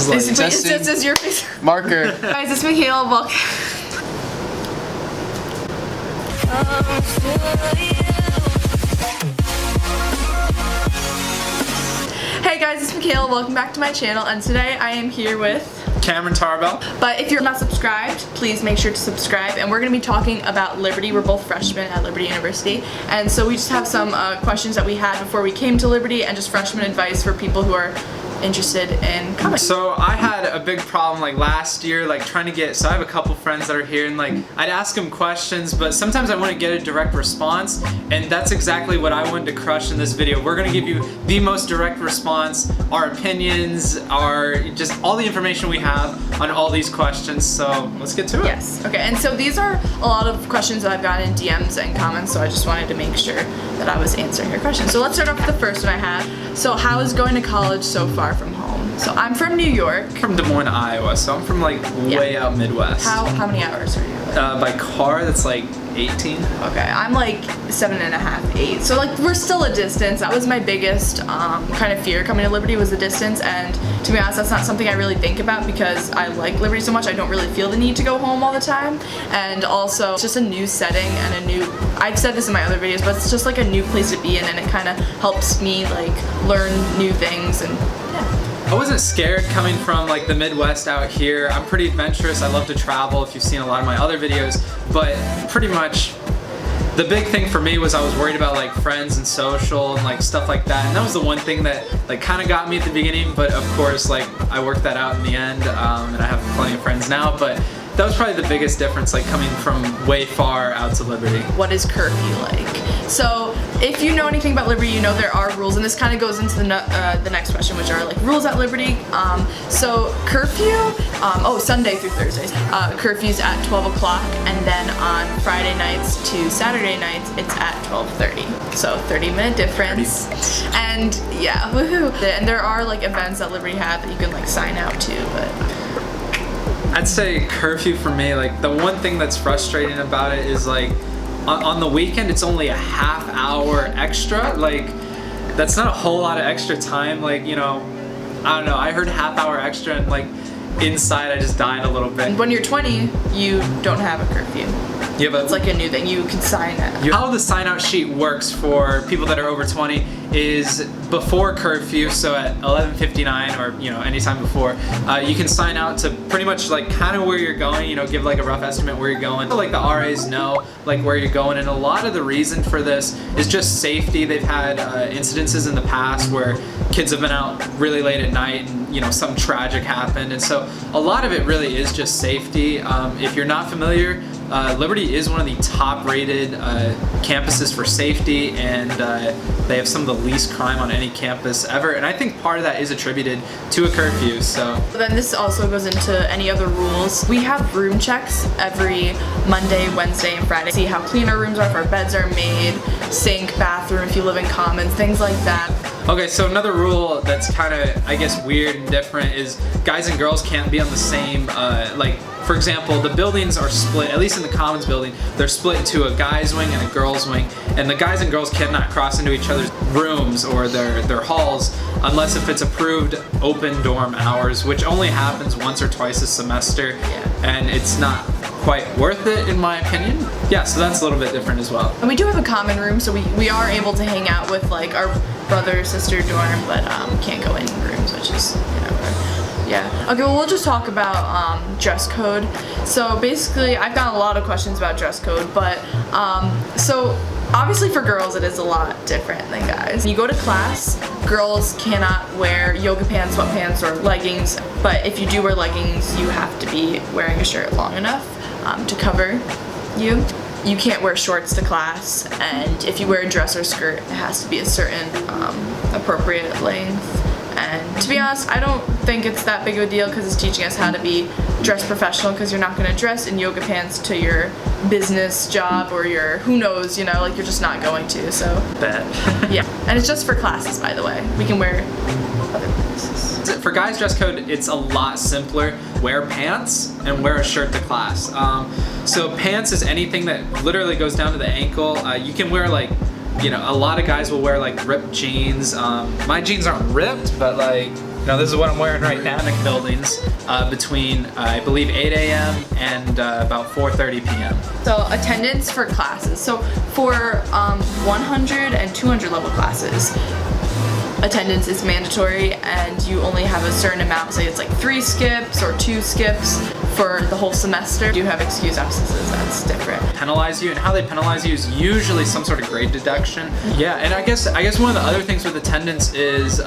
This is your face. Marker. Guys, it's Mikayla. Welcome. Hey guys, it's Mikayla. Welcome back to my channel, and today I am here with Tarbell. But if you're not subscribed, please make sure to subscribe. And we're going to be talking about Liberty. We're both freshmen at Liberty University, and so we just have some questions that we had before we came to Liberty, and just freshman advice for people who are interested in coming. So I had a big problem like last year, like trying to get, so I have a couple friends that are here, and like I'd ask them questions, but sometimes I wouldn't get a direct response, and that's exactly what I wanted to crush in this video. We're gonna give you the most direct response, our opinions, just all the information we have on all these questions, so let's get to it. Yes, okay, and so these are a lot of questions that I've gotten in DMs and comments, so I just wanted to make sure that I was answering your questions. So let's start off with the first one I have. So how is going to college so far from home? So I'm from New York. From Des Moines, Iowa, so I'm from like way out Midwest. How many hours are you? By car, that's like 18. Okay, I'm like 7.5, 8. So like we're still a distance. That was my biggest kind of fear coming to Liberty, was the distance. And to be honest, that's not something I really think about because I like Liberty so much. I don't really feel the need to go home all the time. And also, it's just a new setting and a new, I've said this in my other videos, but it's just like a new place to be in, and it kind of helps me like learn new things and yeah. I wasn't scared coming from like the Midwest out here. I'm pretty adventurous. I love to travel, if you've seen a lot of my other videos, but pretty much the big thing for me was I was worried about like friends and social and like stuff like that, and that was the one thing that like kind of got me at the beginning, but of course like I worked that out in the end, and I have plenty of friends now, but that was probably the biggest difference, like coming from way far out to Liberty. What is curfew like? So if you know anything about Liberty, you know there are rules, and this kind of goes into the next question, which are like rules at Liberty. So curfew, Sunday through Thursdays, curfew's at 12 o'clock, and then on Friday nights to Saturday nights, it's at 12:30. So 30-minute difference. 30 minutes. And yeah, woohoo. And there are like events that Liberty have that you can like sign out to, but I'd say curfew for me, like the one thing that's frustrating about it is like on the weekend it's only a half hour extra. Like that's not a whole lot of extra time. Like, you know, I don't know, I heard half hour extra and like inside I just died a little bit. When you're 20, you don't have a curfew. Yeah, but it's like a new thing. You can sign out. How the sign out sheet works for people that are over 20 is before curfew, so at 11:59 or you know anytime before, you can sign out to pretty much like kind of where you're going. You know, give like a rough estimate where you're going. Like the RAs know like where you're going, and a lot of the reason for this is just safety. They've had incidences in the past where kids have been out really late at night and you know some tragic happened, and so a lot of it really is just safety. If you're not familiar, Liberty is one of the top rated campuses for safety, and they have some of the least crime on any campus ever, and I think part of that is attributed to a curfew. So then this also goes into any other rules. We have room checks every Monday, Wednesday, and Friday. See how clean our rooms are, if our beds are made, sink, bathroom, if you live in commons, things like that. Okay, so another rule that's kind of, I guess, weird and different is guys and girls can't be on the same, like, for example, the buildings are split, at least in the Commons building, they're split into a guy's wing and a girl's wing, and the guys and girls cannot cross into each other's rooms or their halls unless if it's approved open dorm hours, which only happens once or twice a semester, and it's not quite worth it in my opinion. Yeah, so that's a little bit different as well. And we do have a common room, so we are able to hang out with like our brother, sister dorm, but can't go in rooms, which is, you know, yeah. Okay, well, we'll just talk about dress code. So basically, I've gotten a lot of questions about dress code, but so obviously for girls it is a lot different than guys. You go to class, girls cannot wear yoga pants, sweatpants, or leggings, but if you do wear leggings, you have to be wearing a shirt long enough to cover you. You can't wear shorts to class, and if you wear a dress or skirt, it has to be a certain appropriate length. And to be honest, I don't think it's that big of a deal because it's teaching us how to be dressed professional, because you're not going to dress in yoga pants to your business job or your who knows, you know, like you're just not going to, so. Bet. Yeah, and it's just for classes, by the way. We can wear other places. For guys' dress code, it's a lot simpler. Wear pants and wear a shirt to class. So pants is anything that literally goes down to the ankle. You can wear like, you know, a lot of guys will wear like ripped jeans. My jeans aren't ripped, but like Now this is what I'm wearing right now. In buildings between I believe 8 a.m. and about 4:30 p.m. So attendance for classes. So for 100 and 200 level classes, attendance is mandatory, and you only have a certain amount. Say it's like 3 skips or 2 skips for the whole semester. You do have excused absences, that's different. Penalize you, and how they penalize you is usually some sort of grade deduction. Yeah, and I guess one of the other things with attendance is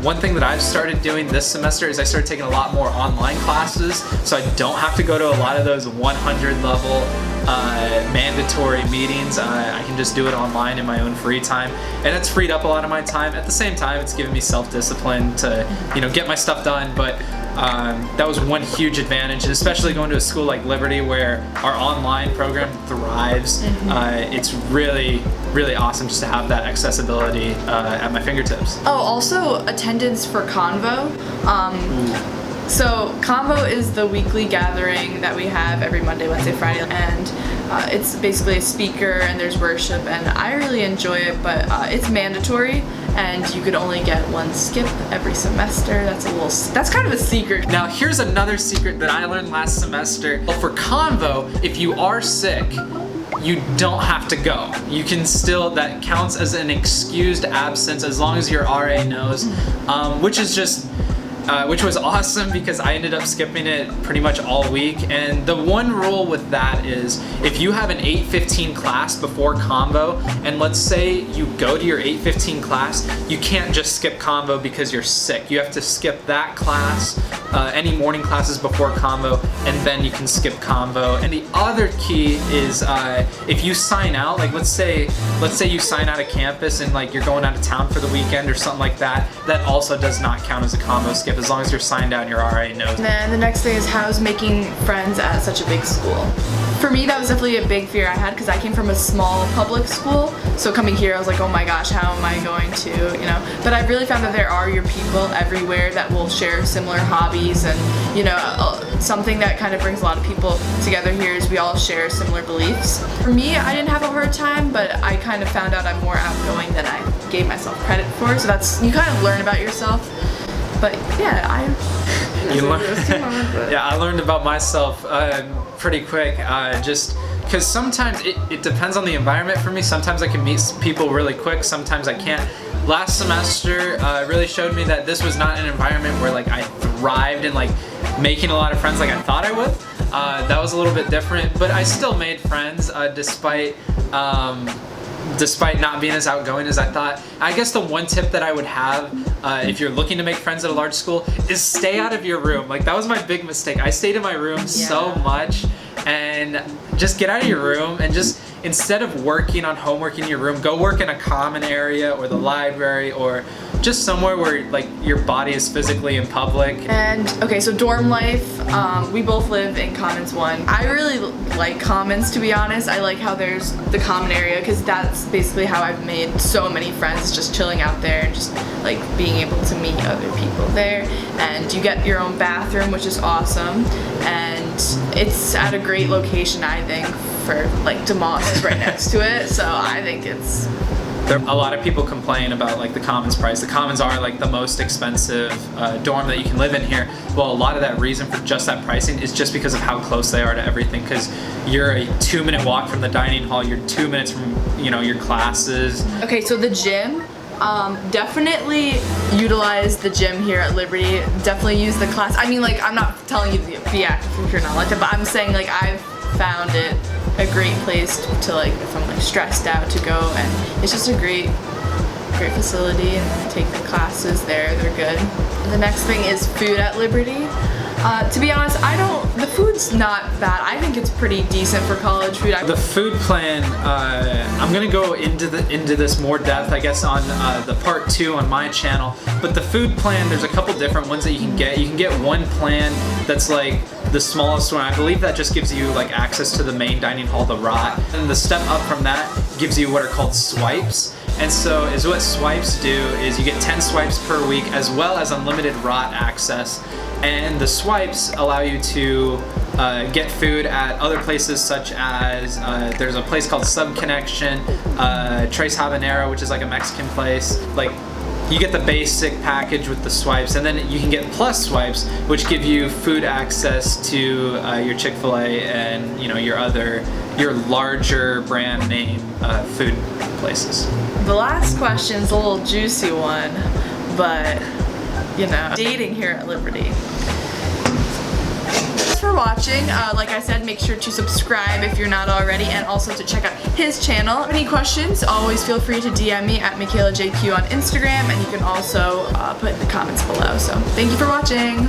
one thing that I've started doing this semester is I started taking a lot more online classes, so I don't have to go to a lot of those 100 level mandatory meetings. I can just do it online in my own free time, and it's freed up a lot of my time. At the same time, it's given me self-discipline to, you know, get my stuff done. But that was one huge advantage, and especially going to a school like Liberty where our online program thrives. It's really, really awesome just to have that accessibility at my fingertips. Oh, also attendance for Convo. So Convo is the weekly gathering that we have every Monday, Wednesday, Friday, and it's basically a speaker and there's worship, and I really enjoy it, but it's mandatory and you could only get 1 skip every semester. That's kind of a secret. Now here's another secret that I learned last semester. For Convo, if you are sick, you don't have to go. You can still, that counts as an excused absence as long as your RA knows, which was awesome because I ended up skipping it pretty much all week. And the one rule with that is if you have an 8:15 class before Convo, and let's say you go to your 8:15 class, you can't just skip Convo because you're sick. You have to skip that class, any morning classes before Convo, and then you can skip Convo. And the other key is if you sign out, like let's say you sign out of campus and like you're going out of town for the weekend or something like that, that also does not count as a Convo skip as long as you're signed out and your RA knows. And then the next thing is how's making friends at such a big school. For me, that was definitely a big fear I had because I came from a small public school. So coming here, I was like, oh my gosh, how am I going to, you know? But I really found that there are your people everywhere that will share similar hobbies, and you know, something that kind of brings a lot of people together here is we all share similar beliefs. For me, I didn't have a hard time, but I kind of found out I'm more outgoing than I gave myself credit for. So that's, you kind of learn about yourself. But yeah, I learned about myself pretty quick, just because sometimes it depends on the environment for me. Sometimes I can meet people really quick, sometimes I can't. Last semester really showed me that this was not an environment where like I thrived in like making a lot of friends like I thought I would. That was a little bit different, but I still made friends despite not being as outgoing as I thought. I guess the one tip that I would have if you're looking to make friends at a large school is stay out of your room. Like that was my big mistake. I stayed in my room so much, and just get out of your room and just, instead of working on homework in your room, go work in a common area or the library or just somewhere where like your body is physically in public. And okay, so dorm life, we both live in Commons 1. I really like Commons, to be honest. I like how there's the common area because that's basically how I've made so many friends, just chilling out there and just like being able to meet other people there. And you get your own bathroom, which is awesome, and it's at a great location, I think, for like DeMoss is right next to it, so I think it's... A lot of people complain about like the Commons price. The Commons are like the most expensive dorm that you can live in here. Well, a lot of that reason for just that pricing is just because of how close they are to everything, because you're a 2-minute walk from the dining hall, you're 2 minutes from, you know, your classes. Okay, so the gym, definitely utilize the gym here at Liberty. Definitely use the class. I mean, like, I'm not telling you to be active if you're not like that, but I'm saying like I've found it a great place to like, if I'm like stressed out, to go, and it's just a great facility, and take the classes there, they're good. The next thing is food at Liberty. To be honest, the food's not bad. I think it's pretty decent for college food. The food plan, I'm gonna go into this more depth, I guess, on the part 2 on my channel. But the food plan, there's a couple different ones that you can get. You can get one plan that's like the smallest one. I believe that just gives you like access to the main dining hall, the rot. And the step up from that gives you what are called swipes. And so what swipes do is you get 10 swipes per week as well as unlimited rot access. And the swipes allow you to get food at other places, such as there's a place called Sub Connection, Tres Habanero, which is like a Mexican place. Like you get the basic package with the swipes, and then you can get plus swipes, which give you food access to your Chick-fil-A and your larger brand name food places. The last question's a little juicy one, but dating here at Liberty. Thanks for watching. Like I said, make sure to subscribe if you're not already, and also to check out his channel. If you have any questions, always feel free to DM me at MikaylaJQ on Instagram, and you can also put in the comments below. So thank you for watching.